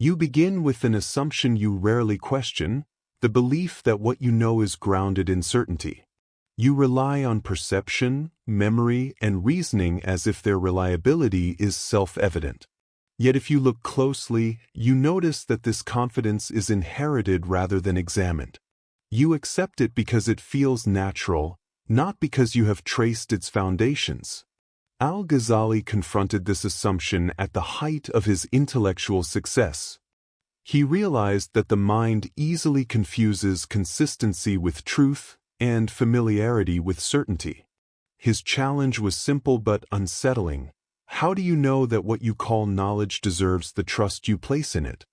You begin with an assumption you rarely question, the belief that what you know is grounded in certainty. You rely on perception, memory, and reasoning as if their reliability is self-evident. Yet if you look closely, you notice that this confidence is inherited rather than examined. You accept it because it feels natural, not because you have traced its foundations. Al-Ghazali confronted this assumption at the height of his intellectual success. He realized that the mind easily confuses consistency with truth and familiarity with certainty. His challenge was simple but unsettling. How do you know that what you call knowledge deserves the trust you place in it?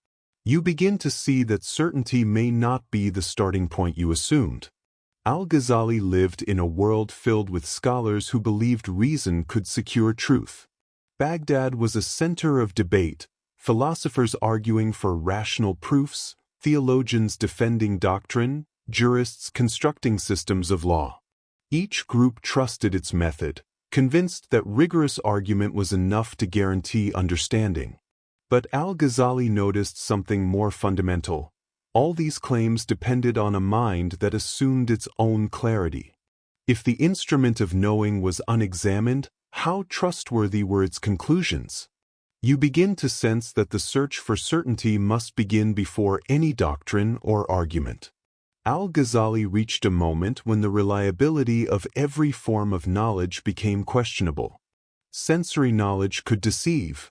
You begin to see that certainty may not be the starting point you assumed. Al-Ghazali lived in a world filled with scholars who believed reason could secure truth. Baghdad was a center of debate, philosophers arguing for rational proofs, theologians defending doctrine, jurists constructing systems of law. Each group trusted its method, convinced that rigorous argument was enough to guarantee understanding. But Al-Ghazali noticed something more fundamental. All these claims depended on a mind that assumed its own clarity. If the instrument of knowing was unexamined, how trustworthy were its conclusions? You begin to sense that the search for certainty must begin before any doctrine or argument. Al-Ghazali reached a moment when the reliability of every form of knowledge became questionable. Sensory knowledge could deceive.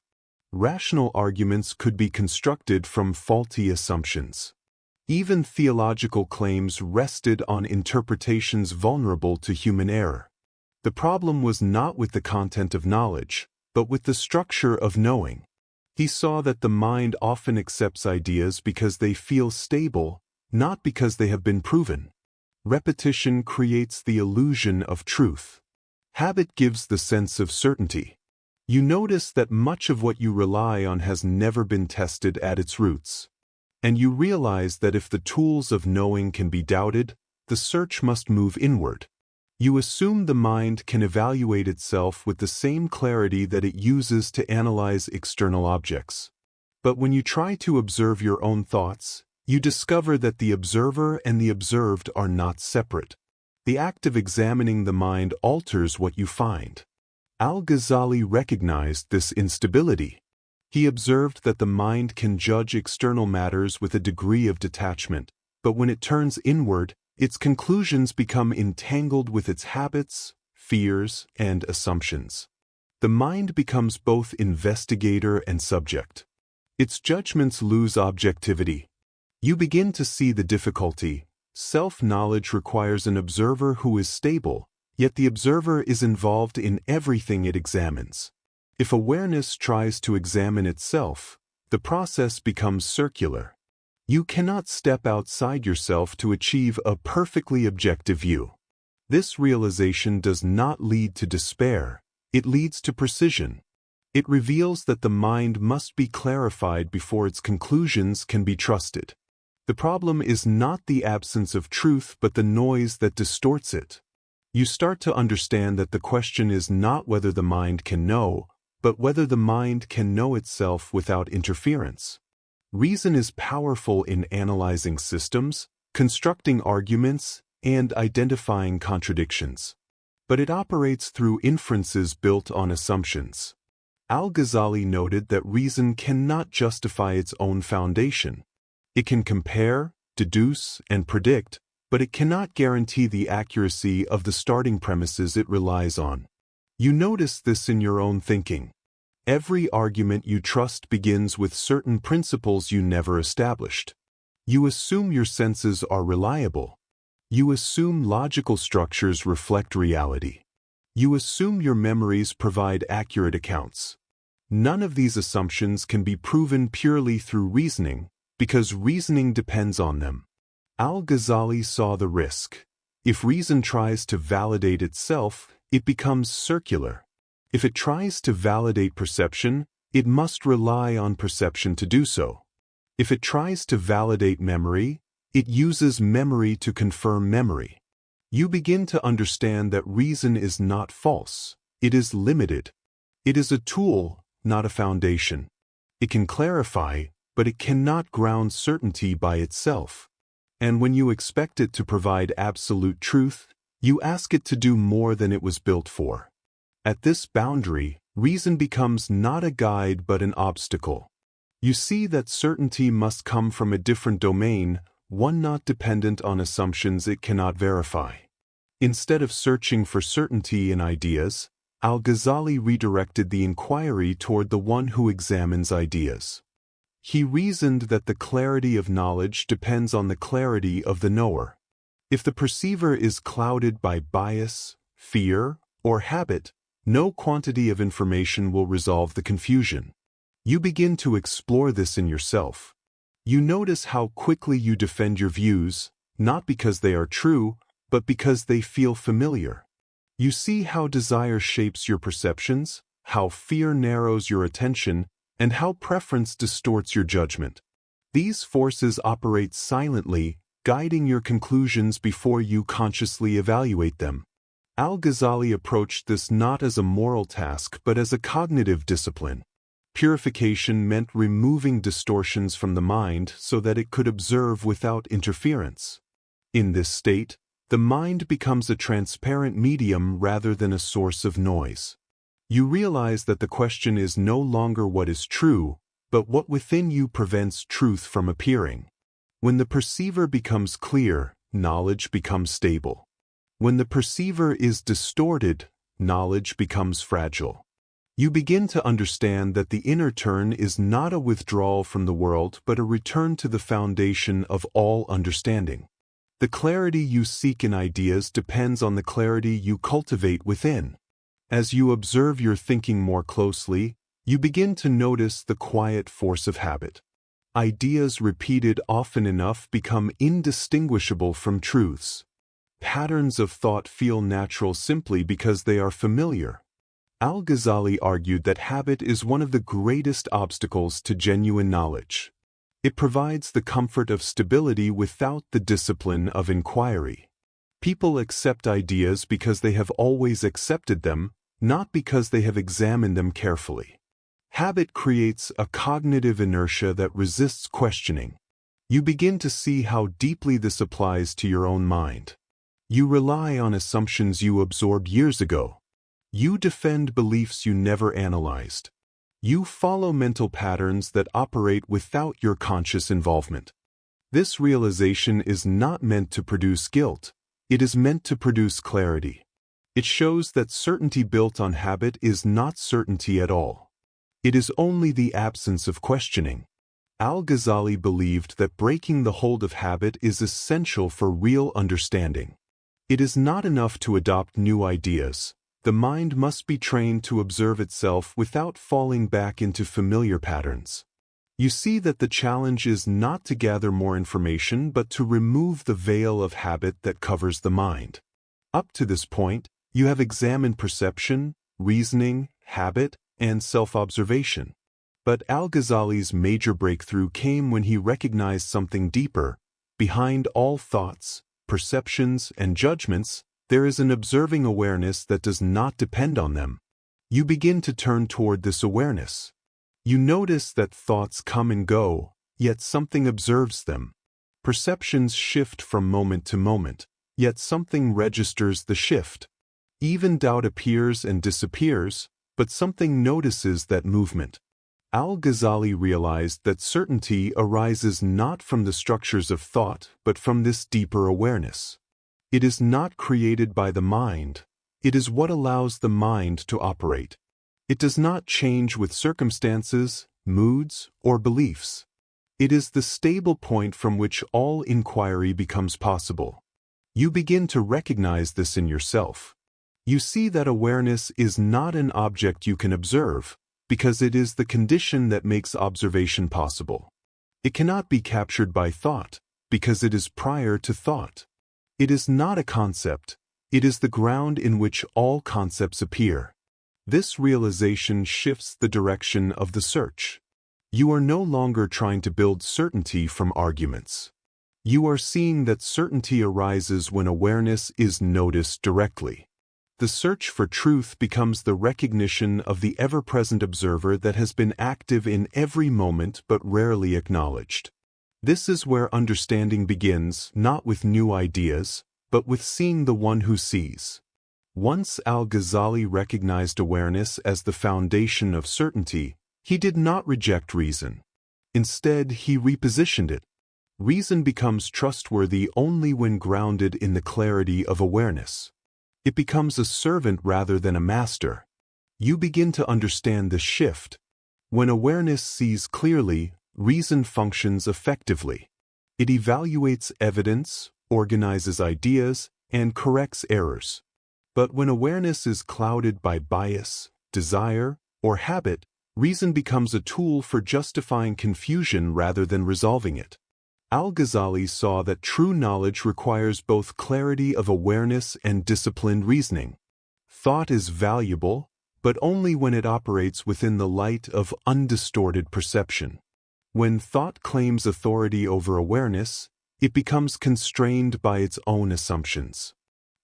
Rational arguments could be constructed from faulty assumptions. Even theological claims rested on interpretations vulnerable to human error. The problem was not with the content of knowledge, but with the structure of knowing. He saw that the mind often accepts ideas because they feel stable, not because they have been proven. Repetition creates the illusion of truth. Habit gives the sense of certainty. You notice that much of what you rely on has never been tested at its roots. And you realize that if the tools of knowing can be doubted, the search must move inward. You assume the mind can evaluate itself with the same clarity that it uses to analyze external objects. But when you try to observe your own thoughts, you discover that the observer and the observed are not separate. The act of examining the mind alters what you find. Al-Ghazali recognized this instability. He observed that the mind can judge external matters with a degree of detachment, but when it turns inward, its conclusions become entangled with its habits, fears, and assumptions. The mind becomes both investigator and subject. Its judgments lose objectivity. You begin to see the difficulty. Self-knowledge requires an observer who is stable, yet the observer is involved in everything it examines. If awareness tries to examine itself, the process becomes circular. You cannot step outside yourself to achieve a perfectly objective view. This realization does not lead to despair, it leads to precision. It reveals that the mind must be clarified before its conclusions can be trusted. The problem is not the absence of truth but the noise that distorts it. You start to understand that the question is not whether the mind can know, but whether the mind can know itself without interference. Reason is powerful in analyzing systems, constructing arguments, and identifying contradictions. But it operates through inferences built on assumptions. Al-Ghazali noted that reason cannot justify its own foundation. It can compare, deduce, and predict, but it cannot guarantee the accuracy of the starting premises it relies on. You notice this in your own thinking. Every argument you trust begins with certain principles you never established. You assume your senses are reliable. You assume logical structures reflect reality. You assume your memories provide accurate accounts. None of these assumptions can be proven purely through reasoning, because reasoning depends on them. Al-Ghazali saw the risk. If reason tries to validate itself, it becomes circular. If it tries to validate perception, it must rely on perception to do so. If it tries to validate memory, it uses memory to confirm memory. You begin to understand that reason is not false. It is limited. It is a tool, not a foundation. It can clarify, but it cannot ground certainty by itself. And when you expect it to provide absolute truth, you ask it to do more than it was built for. At this boundary, reason becomes not a guide but an obstacle. You see that certainty must come from a different domain, one not dependent on assumptions it cannot verify. Instead of searching for certainty in ideas, Al-Ghazali redirected the inquiry toward the one who examines ideas. He reasoned that the clarity of knowledge depends on the clarity of the knower. If the perceiver is clouded by bias, fear, or habit, no quantity of information will resolve the confusion. You begin to explore this in yourself. You notice how quickly you defend your views, not because they are true, but because they feel familiar. You see how desire shapes your perceptions, how fear narrows your attention, and how preference distorts your judgment. These forces operate silently, guiding your conclusions before you consciously evaluate them. Al-Ghazali approached this not as a moral task but as a cognitive discipline. Purification meant removing distortions from the mind so that it could observe without interference. In this state, the mind becomes a transparent medium rather than a source of noise. You realize that the question is no longer what is true, but what within you prevents truth from appearing. When the perceiver becomes clear, knowledge becomes stable. When the perceiver is distorted, knowledge becomes fragile. You begin to understand that the inner turn is not a withdrawal from the world but a return to the foundation of all understanding. The clarity you seek in ideas depends on the clarity you cultivate within. As you observe your thinking more closely, you begin to notice the quiet force of habit. Ideas repeated often enough become indistinguishable from truths. Patterns of thought feel natural simply because they are familiar. Al-Ghazali argued that habit is one of the greatest obstacles to genuine knowledge. It provides the comfort of stability without the discipline of inquiry. People accept ideas because they have always accepted them, not because they have examined them carefully. Habit creates a cognitive inertia that resists questioning. You begin to see how deeply this applies to your own mind. You rely on assumptions you absorbed years ago. You defend beliefs you never analyzed. You follow mental patterns that operate without your conscious involvement. This realization is not meant to produce guilt. It is meant to produce clarity. It shows that certainty built on habit is not certainty at all. It is only the absence of questioning. Al-Ghazali believed that breaking the hold of habit is essential for real understanding. It is not enough to adopt new ideas. The mind must be trained to observe itself without falling back into familiar patterns. You see that the challenge is not to gather more information but to remove the veil of habit that covers the mind. Up to this point, you have examined perception, reasoning, habit, and self-observation. But Al-Ghazali's major breakthrough came when he recognized something deeper. Behind all thoughts, perceptions, and judgments, there is an observing awareness that does not depend on them. You begin to turn toward this awareness. You notice that thoughts come and go, yet something observes them. Perceptions shift from moment to moment, yet something registers the shift. Even doubt appears and disappears, but something notices that movement. Al-Ghazali realized that certainty arises not from the structures of thought, but from this deeper awareness. It is not created by the mind. It is what allows the mind to operate. It does not change with circumstances, moods, or beliefs. It is the stable point from which all inquiry becomes possible. You begin to recognize this in yourself. You see that awareness is not an object you can observe, because it is the condition that makes observation possible. It cannot be captured by thought, because it is prior to thought. It is not a concept, it is the ground in which all concepts appear. This realization shifts the direction of the search. You are no longer trying to build certainty from arguments. You are seeing that certainty arises when awareness is noticed directly. The search for truth becomes the recognition of the ever-present observer that has been active in every moment but rarely acknowledged. This is where understanding begins, not with new ideas, but with seeing the one who sees. Once Al-Ghazali recognized awareness as the foundation of certainty, he did not reject reason. Instead, he repositioned it. Reason becomes trustworthy only when grounded in the clarity of awareness. It becomes a servant rather than a master. You begin to understand the shift. When awareness sees clearly, reason functions effectively. It evaluates evidence, organizes ideas, and corrects errors. But when awareness is clouded by bias, desire, or habit, reason becomes a tool for justifying confusion rather than resolving it. Al-Ghazali saw that true knowledge requires both clarity of awareness and disciplined reasoning. Thought is valuable, but only when it operates within the light of undistorted perception. When thought claims authority over awareness, it becomes constrained by its own assumptions.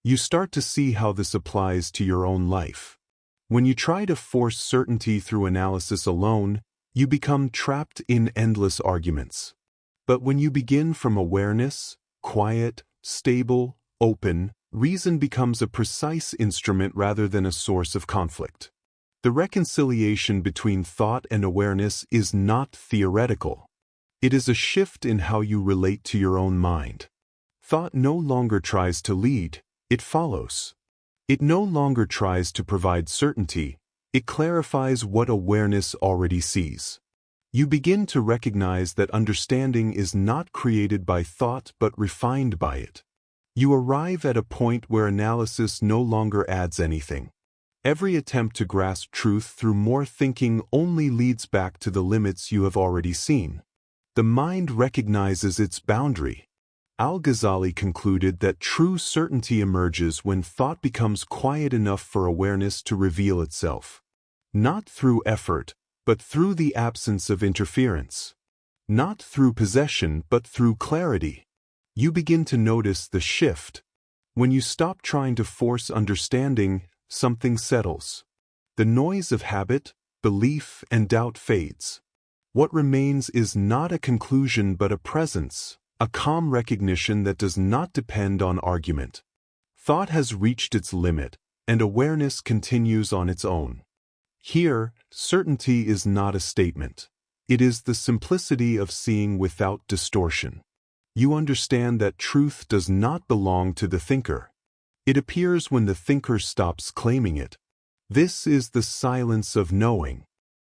You start to see how this applies to your own life. When you try to force certainty through analysis alone, you become trapped in endless arguments. But when you begin from awareness, quiet, stable, open, reason becomes a precise instrument rather than a source of conflict. The reconciliation between thought and awareness is not theoretical. It is a shift in how you relate to your own mind. Thought no longer tries to lead, it follows. It no longer tries to provide certainty, it clarifies what awareness already sees. You begin to recognize that understanding is not created by thought but refined by it. You arrive at a point where analysis no longer adds anything. Every attempt to grasp truth through more thinking only leads back to the limits you have already seen. The mind recognizes its boundary. Al-Ghazali concluded that true certainty emerges when thought becomes quiet enough for awareness to reveal itself. Not through effort, but through the absence of interference. Not through possession, but through clarity. You begin to notice the shift. When you stop trying to force understanding, something settles. The noise of habit, belief, and doubt fades. What remains is not a conclusion but a presence, a calm recognition that does not depend on argument. Thought has reached its limit, and awareness continues on its own. Here, certainty is not a statement. It is the simplicity of seeing without distortion. You understand that truth does not belong to the thinker. It appears when the thinker stops claiming it. This is the silence of knowing.